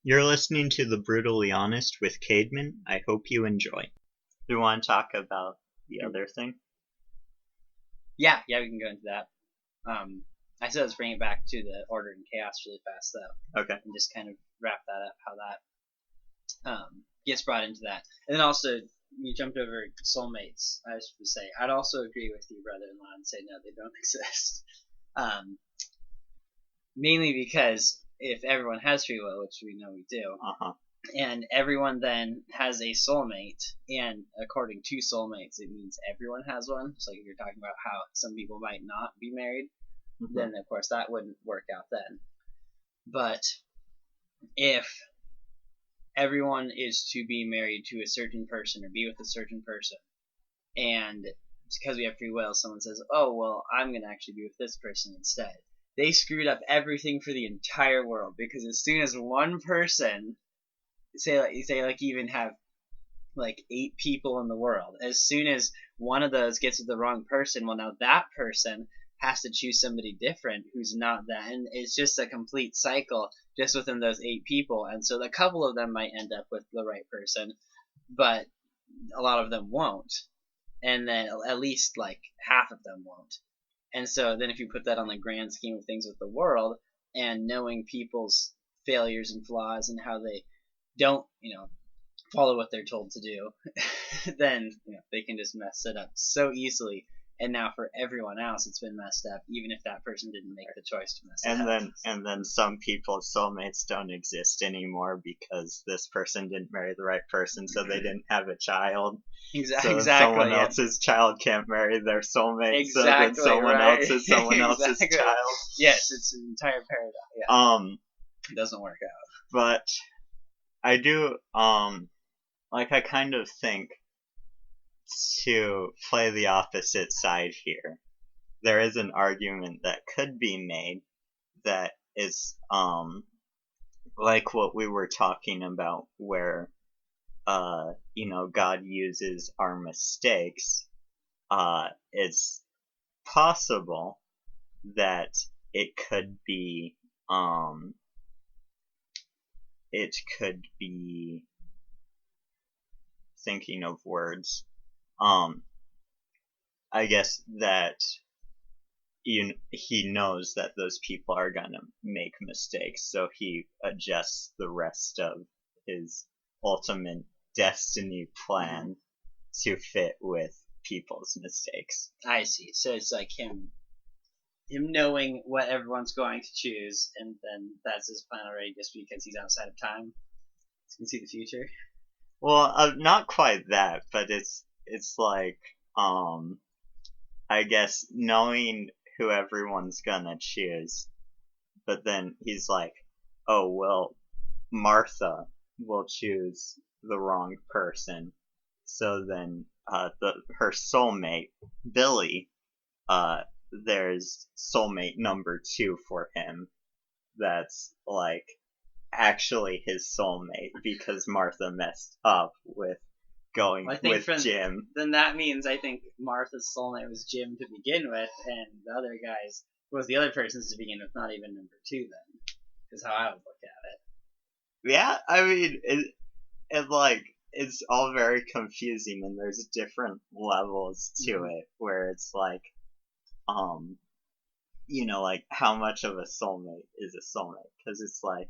You're listening to The Brutally Honest with Cademan. I hope you enjoy. Do you want to talk about the other thing? Yeah, we can go into that. I said let's bring it back to the Order and Chaos really fast, though. Okay. And just kind of wrap that up, how that gets brought into that. And then also, you jumped over soulmates, I was going to say. I'd also agree with you, brother-in-law, and say no, they don't exist. Mainly because if everyone has free will, which we know we do, and everyone then has a soulmate, and according to soulmates, it means everyone has one. So if you're talking about how some people might not be married, then of course that wouldn't work out then. But if everyone is to be married to a certain person or be with a certain person, and because we have free will, someone says, oh, well, I'm going to actually be with this person instead. They screwed up everything for the entire world, because as soon as one person, say you even have like 8 people in the world, as soon as one of those gets with the wrong person, well, now that person has to choose somebody different who's not that, and it's just a complete cycle just within those 8 people. And so a couple of them might end up with the right person, but a lot of them won't, and then at least like half of them won't. And so then if you put that on the grand scheme of things with the world, and knowing people's failures and flaws and how they don't, follow what they're told to do, then they can just mess it up so easily. And now for everyone else, it's been messed up, even if that person didn't make the choice to mess it up. And then some people's soulmates don't exist anymore because this person didn't marry the right person, so they didn't have a child. Exactly. Someone else's child can't marry their soulmate, exactly, so that someone else is someone else's child. Yes, it's an entire paradox. Yeah. It doesn't work out. But I do, I kind of think, to play the opposite side here, there is an argument that could be made that is like what we were talking about, where God uses our mistakes. It's possible that it could be thinking of words. I guess that he knows that those people are gonna make mistakes, so he adjusts the rest of his ultimate destiny plan to fit with people's mistakes. I see. So it's like him knowing what everyone's going to choose, and then that's his plan already, just because he's outside of time. He can see the future. Well, not quite that, but it's like, I guess knowing who everyone's gonna choose, but then he's like, oh, well, Martha will choose the wrong person, so then her soulmate, Billy, there's soulmate number 2 for him that's like actually his soulmate, because Martha messed up with going with Jim. Then that means I think Martha's soulmate was Jim to begin with, and the other guy's was the other person's to begin with, not even number 2 then, is how I would look at it. Yeah, I mean, it's all very confusing, and there's different levels to it, where it's like, like how much of a soulmate is a soulmate, because it's like,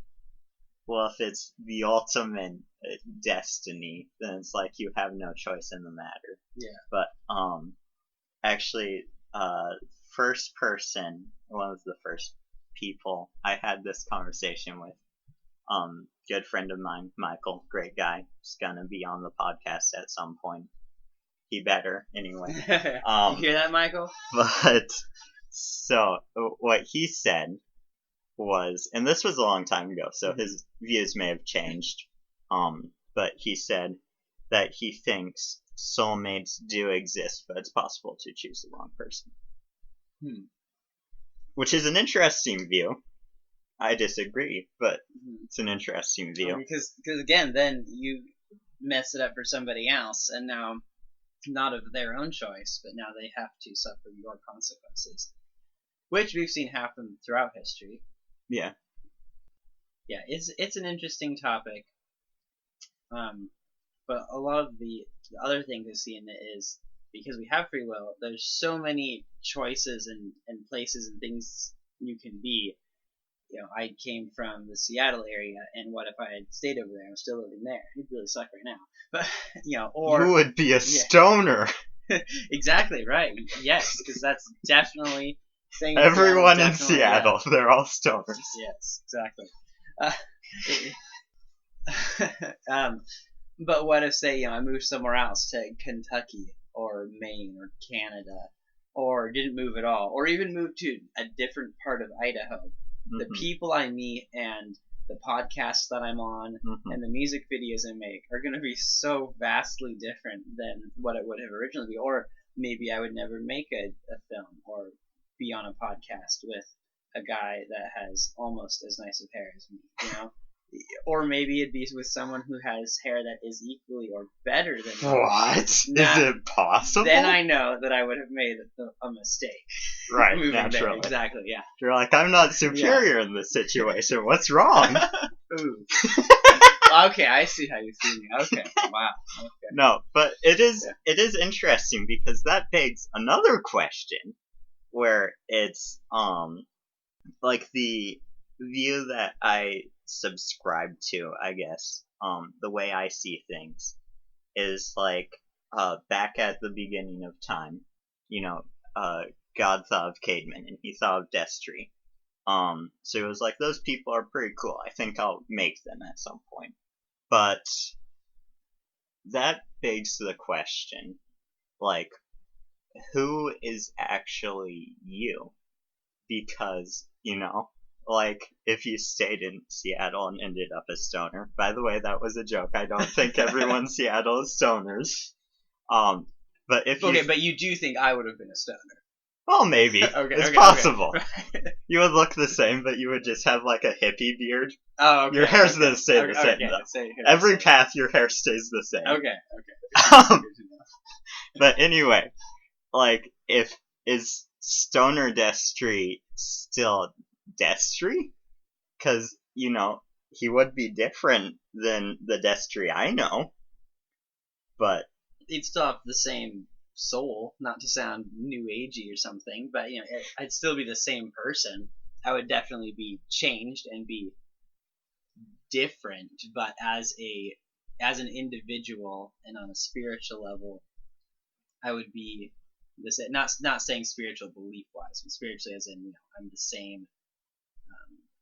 well, if it's the ultimate destiny, then it's like you have no choice in the matter. Yeah. But actually, first person, one of the first people I had this conversation with, good friend of mine, Michael, great guy, is gonna be on the podcast at some point. He better, anyway. You hear that, Michael? But so what he said was, and this was a long time ago, so his views may have changed, but he said that he thinks soulmates do exist, but it's possible to choose the wrong person. Which is an interesting view. I disagree, but it's an interesting view. Because again, then you mess it up for somebody else, and now, not of their own choice, but now they have to suffer your consequences, which we've seen happen throughout history. Yeah. Yeah, it's an interesting topic. But a lot of the other thing to see in it is because we have free will, there's so many choices and places and things you can be. I came from the Seattle area, and what if I had stayed over there? I'm still living there. It'd really suck right now. But or you would be a stoner. Exactly right. Yes, because that's definitely saying everyone in Seattle. Yeah. They're all stoners. Yes, exactly. But what if, say, I moved somewhere else to Kentucky or Maine or Canada, or didn't move at all, or even moved to a different part of Idaho? Mm-hmm. The people I meet and the podcasts that I'm on and the music videos I make are going to be so vastly different than what it would have originally been. Or maybe I would never make a film or be on a podcast with a guy that has almost as nice of hair as me, Or maybe it'd be with someone who has hair that is equally or better than me. What? Is it possible? Then I know that I would have made a mistake. Right, naturally. Exactly, yeah. You're like, I'm not superior in this situation. What's wrong? Ooh. Okay, I see how you see me. Okay, wow. Okay. No, but it is interesting because that begs another question where it's like the view that I subscribe to, I guess, the way I see things is like back at the beginning of time, God thought of cavemen and he thought of Destry. So it was like, those people are pretty cool. I think I'll make them at some point. But that begs the question, like, who is actually you? Because, like, if you stayed in Seattle and ended up a stoner. By the way, that was a joke. I don't think everyone in Seattle is stoners. But if but you do think I would have been a stoner? Well, maybe. It's possible. Okay. You would look the same, but you would just have like a hippie beard. Oh, okay. Your hair's gonna stay the same, though. Every path, your hair stays the same. Okay. But anyway, like, is Stoner Destry still Destry? Because, he would be different than the Destry I know. But he'd still have the same soul, not to sound new agey or something, but I'd still be the same person. I would definitely be changed and be different, but as an individual and on a spiritual level, I would be this. Not saying spiritual belief wise, but spiritually as in I'm the same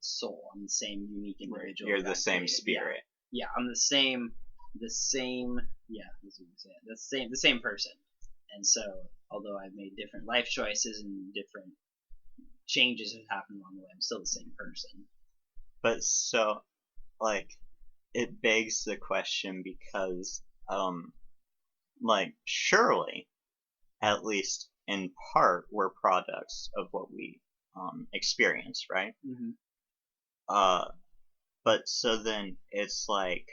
soul. I'm the same unique individual. You're the same spirit. Yeah, I'm the same. Yeah, the same person. And so, although I've made different life choices and different changes have happened along the way, I'm still the same person. But so, like, it begs the question because, like, surely, at least in part, we're products of what we experience, right? Mm-hmm. But so then it's like,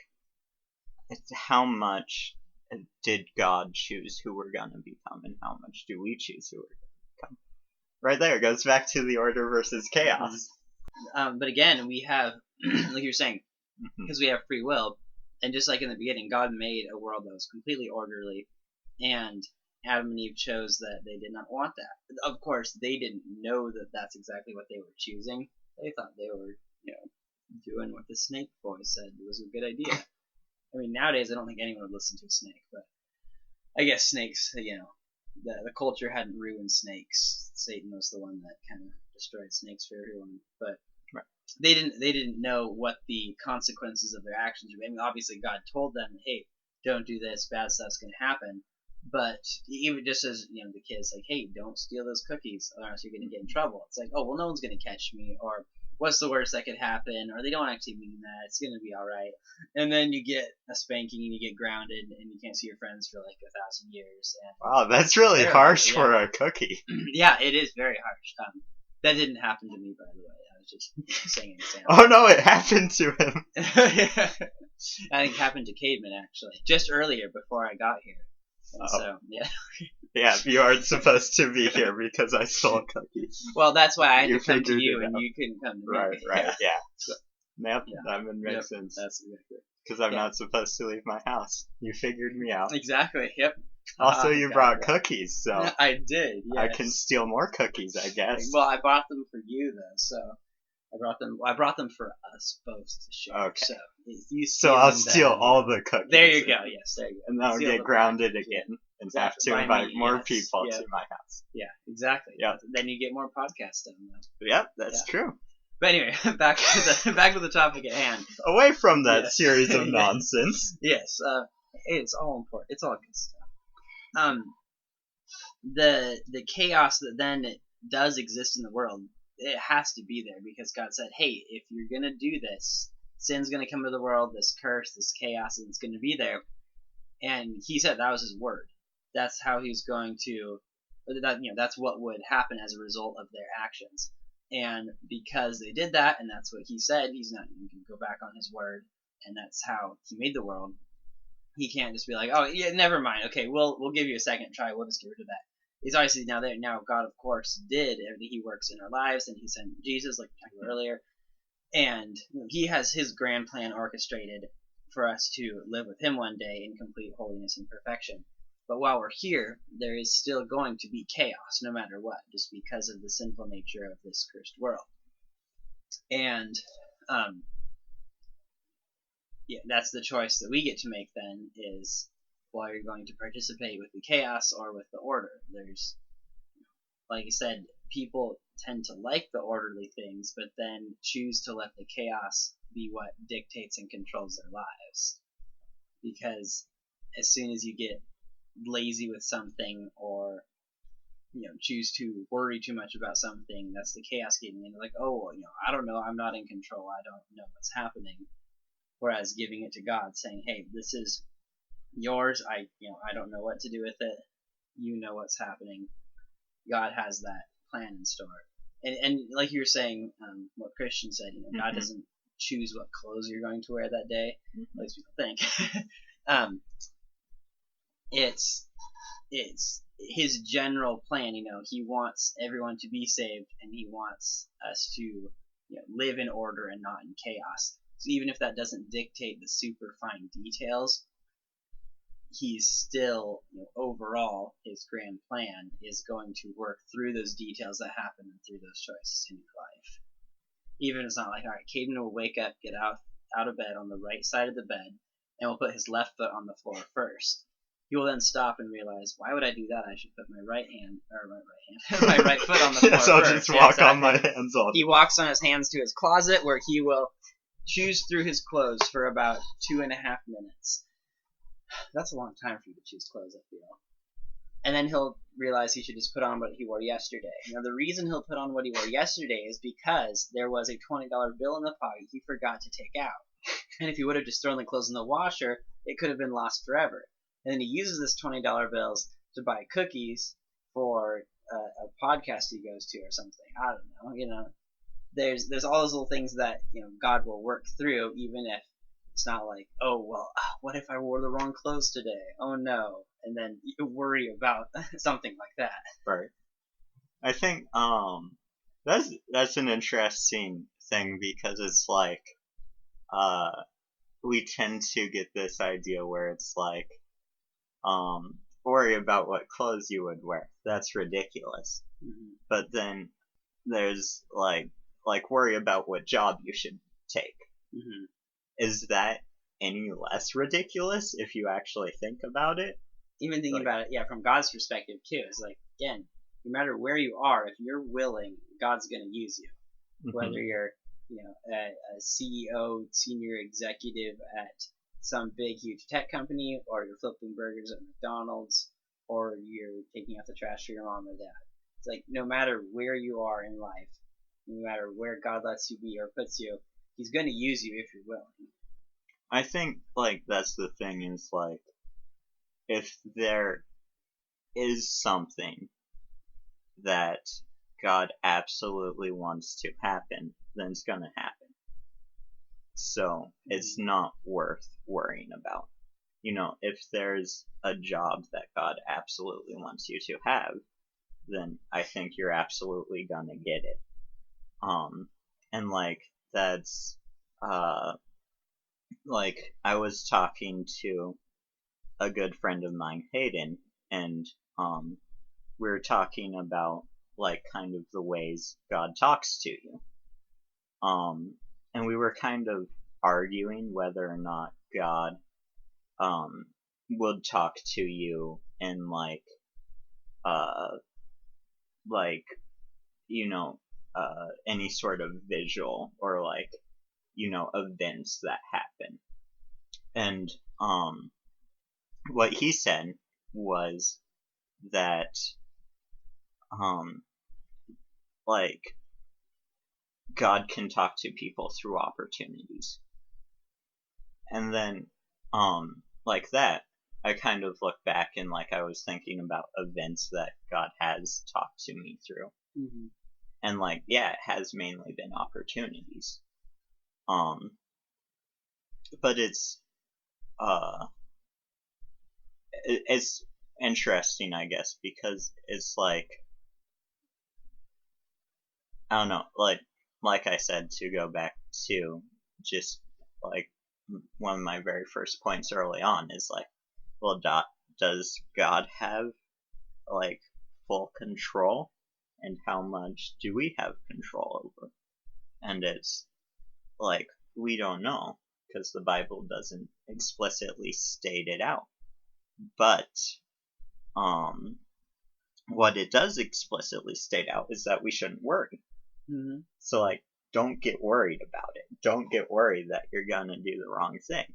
it's how much did God choose who we're gonna become, and how much do we choose who we're gonna become? Right there, it goes back to the order versus chaos. But again, we have, like you're saying, because we have free will, and just like in the beginning, God made a world that was completely orderly, and Adam and Eve chose that they did not want that. Of course, they didn't know that that's exactly what they were choosing. They thought they were, doing what the snake boy said was a good idea. I mean, nowadays I don't think anyone would listen to a snake, but I guess snakes, the culture hadn't ruined snakes. Satan was the one that kind of destroyed snakes for everyone, but they didn't know what the consequences of their actions were. I mean, obviously God told them, hey, don't do this, bad stuff's going to happen. But even just as, the kids, like, hey, don't steal those cookies or else you're going to get in trouble. It's like, oh, well, no one's going to catch me, or what's the worst that could happen, or they don't actually mean that, it's going to be all right. And then you get a spanking and you get grounded and you can't see your friends for like 1,000 years. And wow, that's really harsh for a cookie. Yeah, it is very harsh. That didn't happen to me, by the way. I was just saying an example. Oh no, it happened to him. I think it happened to Cademan, actually, just earlier before I got here. So, yeah. Yeah, you aren't supposed to be here because I stole cookies. Well, that's why I had to come to you and you couldn't come to me. Right, yeah. Yep, Yeah. that would make sense. That's exactly. Because I'm not supposed to leave my house. You figured me out. Exactly. Yep. Also, you brought cookies, so I did. Yes. I can steal more cookies, I guess. Well, I bought them for you though, so I brought them for us both to share. Okay. So I'll steal all the cookies. There you go. Yes, there you go. And then I'll get grounded again and have to invite more people to my house. Yeah, exactly. Yep. Then you get more podcasts done. Though. Yep, that's true. But anyway, back to the topic at hand. Away from that series of nonsense. Yes, it's all important. It's all good stuff. The chaos that then does exist in the world, it has to be there because God said, "Hey, if you're gonna do this, sin's gonna come to the world. This curse, this chaos, and it's gonna be there." And He said that was His word. That's how He's going to. That's what would happen as a result of their actions. And because they did that, and that's what He said, He's not going to go back on His word, and that's how He made the world. He can't just be like, "Oh, yeah, never mind. Okay, we'll give you a second try. We'll just get rid of that." He's obviously now there. Now God, of course, did everything. He works in our lives, and He sent Jesus, like we talked about earlier, and He has His grand plan orchestrated for us to live with Him one day in complete holiness and perfection. But while we're here, there is still going to be chaos, no matter what, just because of the sinful nature of this cursed world. And that's the choice that we get to make then, is whether you're going to participate with the chaos or with the order. There's, like I said, people tend to like the orderly things, but then choose to let the chaos be what dictates and controls their lives. Because as soon as you get lazy with something, or choose to worry too much about something, that's the chaos getting in. Like, oh, I don't know, I'm not in control, I don't know what's happening. Whereas giving it to God, saying, "Hey, this is yours. I don't know what to do with it. You know what's happening. God has that plan in store." And like you were saying, what Christian said, God doesn't choose what clothes you're going to wear that day. At least people think. It's His general plan. He wants everyone to be saved, and He wants us to live in order and not in chaos. So even if that doesn't dictate the super fine details, He's still, overall, His grand plan is going to work through those details that happen and through those choices in your life. Even if it's not like, all right, Caden will wake up, get out of bed on the right side of the bed, and will put his left foot on the floor first. He will then stop and realize, why would I do that? I should put my right foot on the floor yes, I'll first. just walk on my hands all day. He walks on his hands to his closet, where he will choose through his clothes for about 2.5 minutes. That's a long time for you to choose clothes, I feel. And then he'll realize he should just put on what he wore yesterday. The reason he'll put on what he wore yesterday is because there was a $20 bill in the pocket he forgot to take out. And if he would have just thrown the clothes in the washer, it could have been lost forever. And then he uses this $20 bills to buy cookies for a podcast he goes to or something. I don't know. There's all those little things that God will work through, even if it's not like, oh well, what if I wore the wrong clothes today? Oh no, and then you worry about something like that. Right. I think that's an interesting thing, because it's like we tend to get this idea where it's like worry about what clothes you would wear. That's ridiculous. Mm-hmm. But then there's like worry about what job you should take. Mm-hmm. Is that any less ridiculous if you actually think about it? Even thinking about it, from God's perspective too. It's like, again, no matter where you are, if you're willing, God's going to use you. Mm-hmm. Whether you're a CEO, senior executive at some big huge tech company, or you're flipping burgers at McDonald's, or you're taking out the trash for your mom or dad. It's like, no matter where you are in life, no matter where God lets you be or puts you, He's going to use you if you're willing. I think that's the thing, is if there is something that God absolutely wants to happen, then it's going to happen. So it's not worth worrying about. If there's a job that God absolutely wants you to have, then I think you're absolutely gonna get it. And that's like I was talking to a good friend of mine, Hayden, and we were talking about like kind of the ways God talks to you. And we were kind of arguing whether or not God would talk to you in like like any sort of visual or like events that happen. And what he said was that like God can talk to people through opportunities. And then like that, I kind of look back and like I was thinking about events that God has talked to me through. Mm-hmm. And like, yeah, it has mainly been opportunities. But it's interesting, I guess, because it's like, I don't know, like I said, to go back to just like one of my very first points early on is like, well, does God have like full control, and how much do we have control over? And it's like, we don't know, because the Bible doesn't explicitly state it out. But what it does explicitly state out is that we shouldn't worry. Mm-hmm. So like, don't get worried about it. Don't get worried that you're gonna do the wrong thing.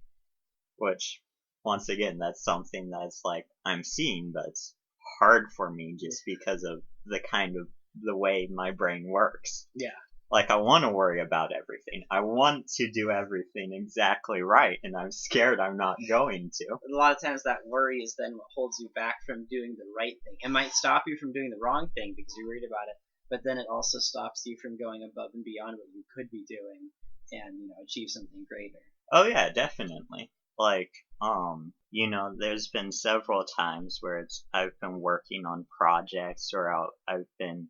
Which, once again, that's something that's like I'm seeing, but it's hard for me just because of the way my brain works. Yeah. Like, I want to worry about everything. I want to do everything exactly right, and I'm scared I'm not going to. A lot of times that worry is then what holds you back from doing the right thing. It might stop you from doing the wrong thing because you're worried about it, but then it also stops you from going above and beyond what you could be doing and, achieve something greater. Oh yeah, definitely. Like, there's been several times where I've been working on projects or I've been,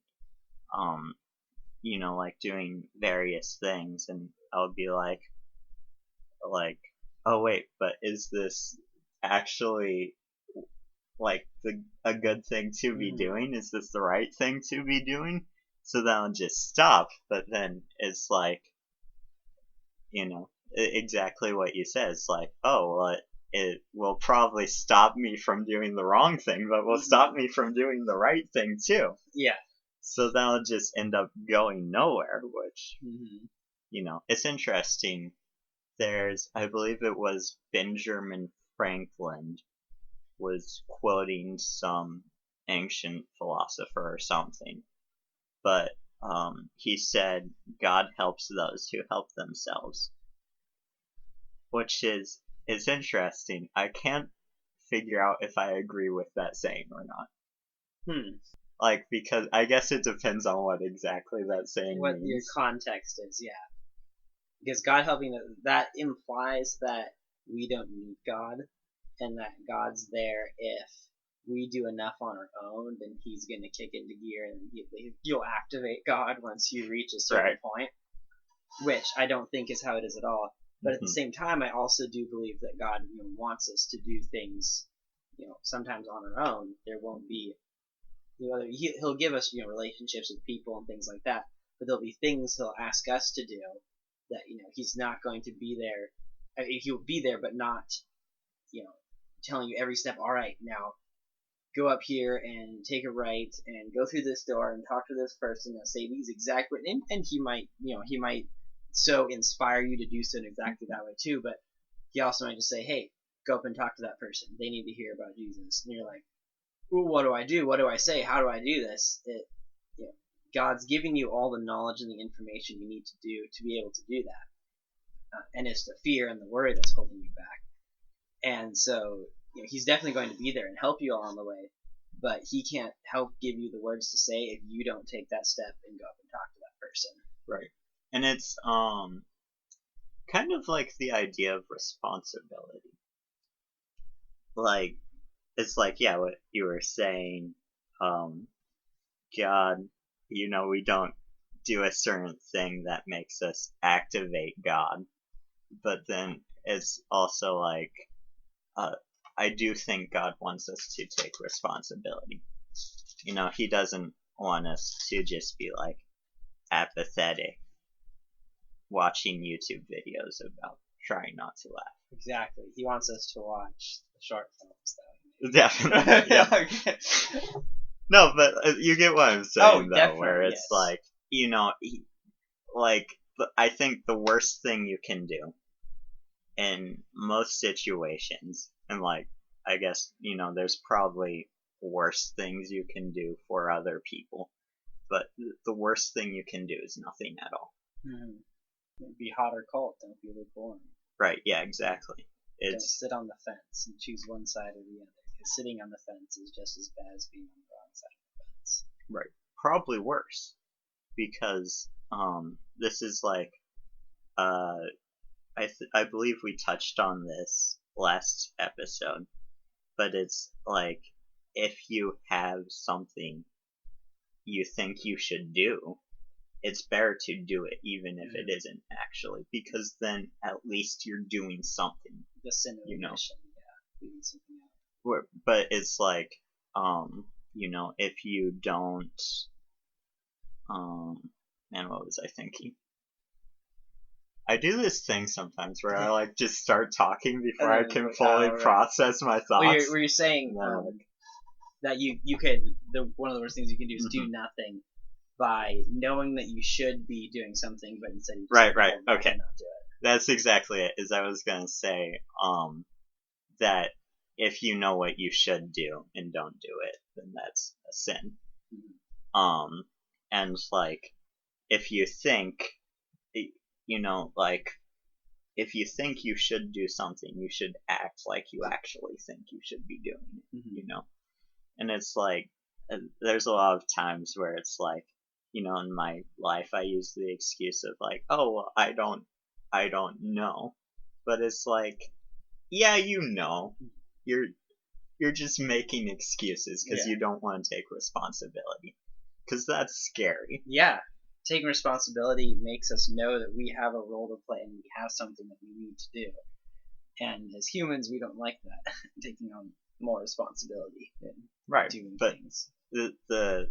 like doing various things, and I'll be like, oh wait, but is this actually like a good thing to be doing? Is this the right thing to be doing? So then I'll just stop, but then it's like, exactly what you said. It's like, oh, well, it will probably stop me from doing the wrong thing, but will stop me from doing the right thing too. Yeah. So that'll just end up going nowhere, which, it's interesting. I believe it was Benjamin Franklin was quoting some ancient philosopher or something, but he said, God helps those who help themselves. Which is interesting. I can't figure out if I agree with that saying or not. Like, because I guess it depends on what exactly that saying what means. Your context is, yeah. Because God helping, that implies that we don't need God, and that God's there if we do enough on our own, then He's going to kick into gear, and you'll activate God once you reach a certain point, which I don't think is how it is at all. But at the same time, I also do believe that God wants us to do things, sometimes on our own. There won't be, He'll give us, relationships with people and things like that, but there'll be things He'll ask us to do that, He's not going to be there. He'll be there, but not, telling you every step, all right, now go up here and take a right and go through this door and talk to this person and say these exact words. And He might so inspire you to do so in exactly that way too, but He also might just say, hey, go up and talk to that person. They need to hear about Jesus. And you're like, well, what do I do? What do I say? How do I do this? God's giving you all the knowledge and the information you need to do to be able to do that. And it's the fear and the worry that's holding you back. And so, He's definitely going to be there and help you along the way, but He can't help give you the words to say if you don't take that step and go up and talk to that person. Right. And it's kind of like the idea of responsibility. Like, it's like, yeah, what you were saying, God, we don't do a certain thing that makes us activate God. but then it's also like, I do think God wants us to take responsibility. He doesn't want us to just be like apathetic watching YouTube videos about trying not to laugh. Exactly. He wants us to watch the short films, though. Definitely. Yeah. Okay. No, but you get what I'm saying, though, where it's like, I think the worst thing you can do in most situations, and I guess, there's probably worse things you can do for other people, but the worst thing you can do is nothing at all. Mm-hmm. Be hot or cold, don't be lukewarm. Right, yeah, exactly. Don't sit on the fence and choose one side or the other, because sitting on the fence is just as bad as being on the wrong side of the fence. Right. Probably worse, because this is like, I believe we touched on this last episode, but it's like, if you have something you think you should do, it's better to do it even if it isn't actually, because then at least you're doing something. The sin of omission, doing something else. But it's like, if you don't, man, what was I thinking? I do this thing sometimes where I just start talking before I can fully process my thoughts. Were you saying that you could, one of the worst things you can do is do nothing by knowing that you should be doing something, but instead you just right, okay, not do it. That's exactly it. As I was gonna say, that if you know what you should do and don't do it, then that's a sin. Mm-hmm. And if you think, if you think you should do something, you should act like you actually think you should be doing it. Mm-hmm. And it's like, there's a lot of times where it's like, in my life I use the excuse of like, oh, well, I don't know. But it's like, yeah, you're just making excuses because you don't want to take responsibility, because that's scary. Yeah, taking responsibility makes us know that we have a role to play and we have something that we need to do. And as humans, we don't like that, taking on more responsibility and doing things. The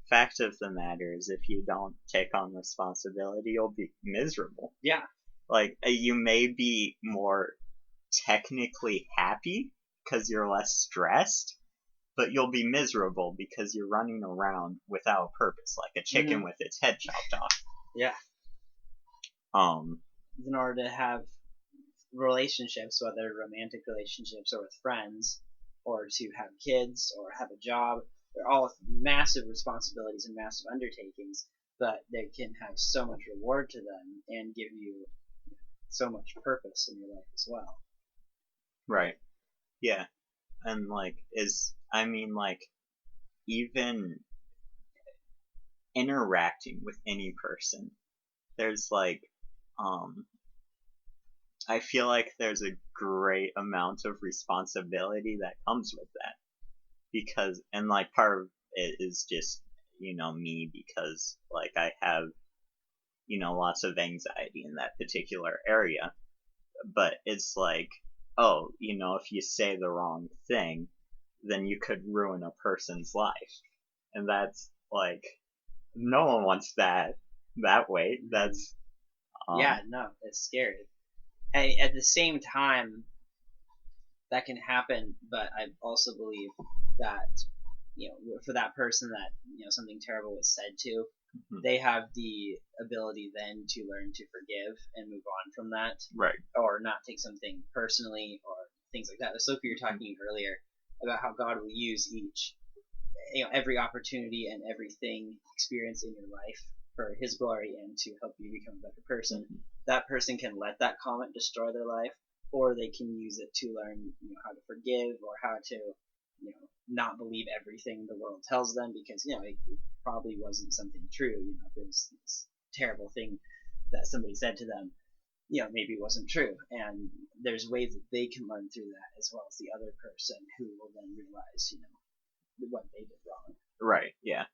fact of the matter is, if you don't take on responsibility, you'll be miserable. Yeah. You may be more technically happy because you're less stressed, but you'll be miserable because you're running around without a purpose, like a chicken with its head chopped off. Yeah. In order to have relationships, whether romantic relationships or with friends, or to have kids or have a job, they're all massive responsibilities and massive undertakings, but they can have so much reward to them and give you so much purpose in your life as well. Right. Yeah. And even interacting with any person, there's I feel like there's a great amount of responsibility that comes with that, because, and part of it is just, me, because I have, lots of anxiety in that particular area, but it's oh, if you say the wrong thing, then you could ruin a person's life, and that's no one wants that way. That's yeah, no, it's scary. And at the same time, that can happen, but I also believe that for that person that something terrible was said to, they have the ability then to learn to forgive and move on from that, right? Or not take something personally or things like that. Sophie, you were talking earlier about how God will use every opportunity and everything experienced in your life for His glory and to help you become a better person. That person can let that comment destroy their life, or they can use it to learn how to forgive, or how to not believe everything the world tells them, because it probably wasn't something true. If it was this terrible thing that somebody said to them, maybe it wasn't true. And there's ways that they can learn through that, as well as the other person, who will then realize what they did wrong. Right. Yeah.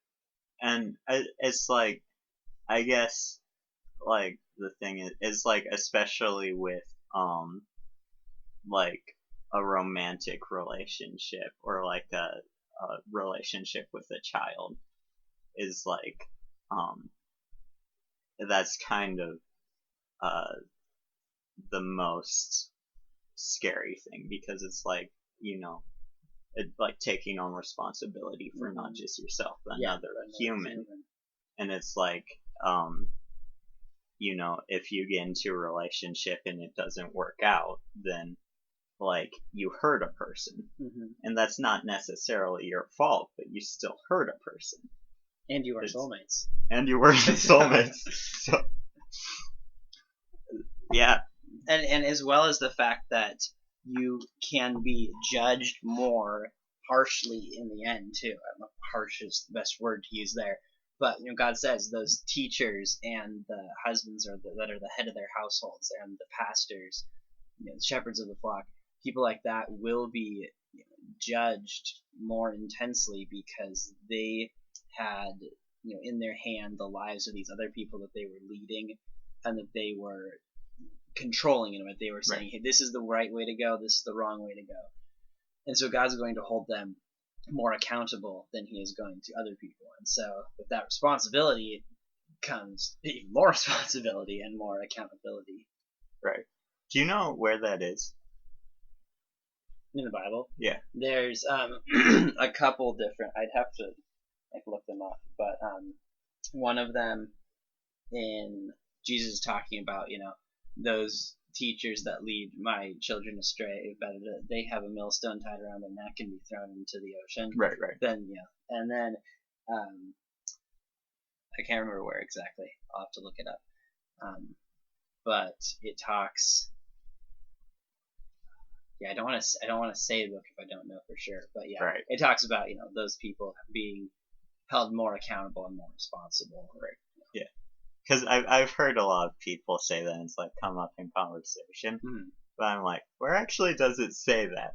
And it's I guess like the thing is like especially with like a romantic relationship or like a relationship with a child is like that's kind of the most scary thing because it's like like taking on responsibility for not just yourself but another human. And it's like if you get into a relationship and it doesn't work out, then like you hurt a person, and that's not necessarily your fault, but you still hurt a person. And you were soulmates. And you were soulmates. So yeah. And as well as the fact that you can be judged more harshly in the end too. I don't know if harsh is the best word to use there, but God says those teachers and the husbands that are the head of their households and the pastors, the shepherds of the flock, people like that will be judged more intensely because they had in their hand the lives of these other people that they were leading and that they were controlling in it. They were saying, hey, this is the right way to go, this is the wrong way to go. And so God's going to hold them more accountable than he is going to other people. And so with that responsibility comes even more responsibility and more accountability. Right. Do you know where that is? In the Bible? Yeah. There's a couple different, I'd have to look them up, but one of them in Jesus talking about, those teachers that lead my children astray, better they have a millstone tied around their neck and be thrown into the ocean. Right. Then and then I can't remember where exactly. I'll have to look it up. But it talks. Yeah, I don't want to say the book if I don't know for sure. But yeah, right. It talks about those people being held more accountable and more responsible. Right. Yeah. Because I've heard a lot of people say that, and it's like come up in conversation, but I'm like, where actually does it say that?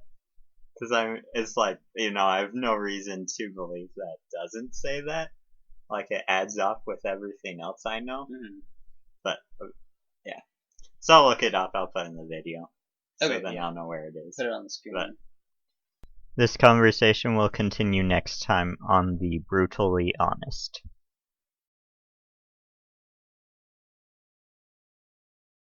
Because it's like I have no reason to believe that it doesn't say that. Like it adds up with everything else I know. But yeah, so I'll look it up. I'll put it in the video, so then y'all know where it is. Put it on the screen. But this conversation will continue next time on The Brutally Honest.